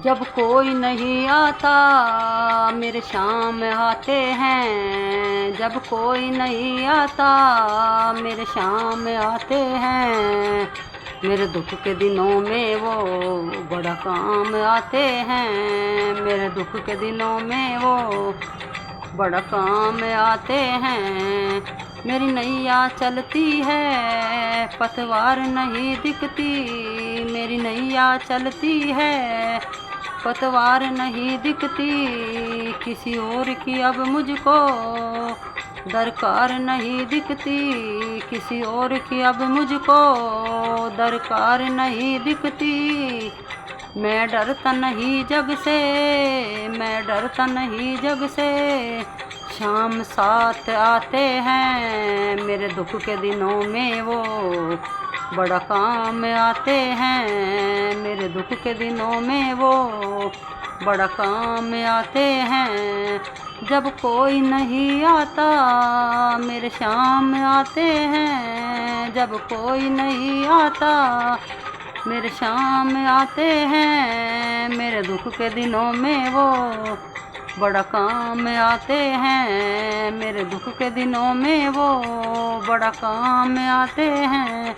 जब कोई नहीं आता मेरे शाम आते हैं। जब कोई नहीं आता मेरे शाम आते हैं। मेरे दुख के दिनों में वो बड़ा काम आते हैं। मेरे दुख के दिनों में वो बड़ा काम आते हैं। मेरी नैया चलती है पतवार नहीं दिखती। मेरी नैया चलती है पतवार नहीं दिखती। किसी और की अब मुझको दरकार नहीं दिखती। किसी और की अब मुझको दरकार नहीं दिखती। मैं डरता नहीं जग से, मैं डरता नहीं जग से। शाम साथ आते हैं मेरे दुख के दिनों में वो बड़ा काम आते हैं। मेरे दुख के दिनों में वो बड़ा काम आते हैं। जब कोई नहीं आता मेरे शाम आते हैं। जब कोई नहीं आता मेरे शाम आते हैं। मेरे दुख के दिनों में वो बड़ा काम आते हैं। मेरे दुख के दिनों में वो बड़ा काम आते हैं।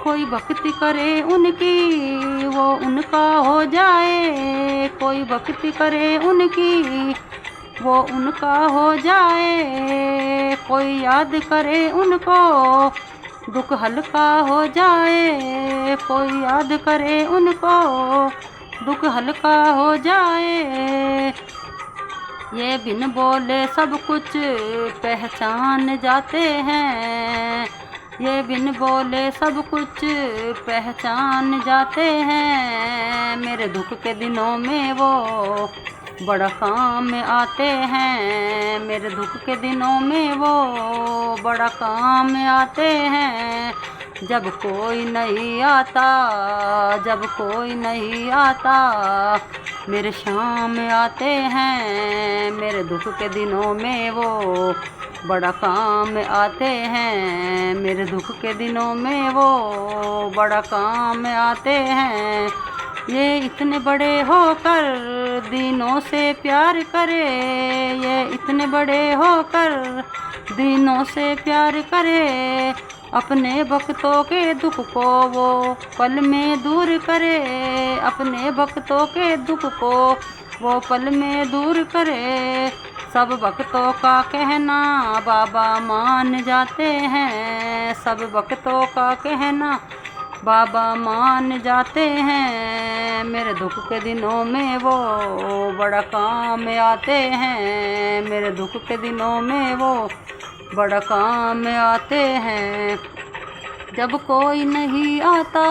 कोई भक्ति करे उनकी वो उनका हो जाए। कोई भक्ति करे उनकी वो उनका हो जाए। कोई याद करे उनको दुख हल्का हो जाए। कोई याद करे उनको दुख हल्का हो जाए। ये बिन बोले सब कुछ पहचान जाते हैं। ये बिन बोले सब कुछ पहचान जाते हैं। मेरे दुख के दिनों में वो बड़ा काम आते हैं। मेरे दुख के दिनों में वो बड़ा काम आते हैं। जब कोई नहीं आता, जब कोई नहीं आता मेरे शाम आते हैं। मेरे दुख के दिनों में वो बड़ा काम आते हैं। मेरे दुख के दिनों में वो बड़ा काम आते हैं। ये इतने बड़े होकर दीनों से प्यार करे। ये इतने बड़े होकर दीनों से प्यार करे। अपने भक्तों के दुख को वो पल में दूर करे। अपने भक्तों के दुख को वो पल में दूर करे। सब भक्तों का कहना बाबा मान जाते हैं। सब भक्तों का कहना बाबा मान जाते हैं। मेरे दुख के दिनों में वो बड़ा काम आते हैं। मेरे दुख के दिनों में वो बड़ा काम आते हैं। जब कोई नहीं आता,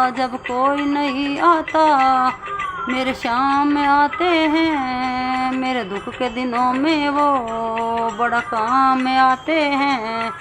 जब कोई नहीं आता मेरे शाम आते हैं। मेरे दुख के दिनों में वो बड़ा काम आते हैं।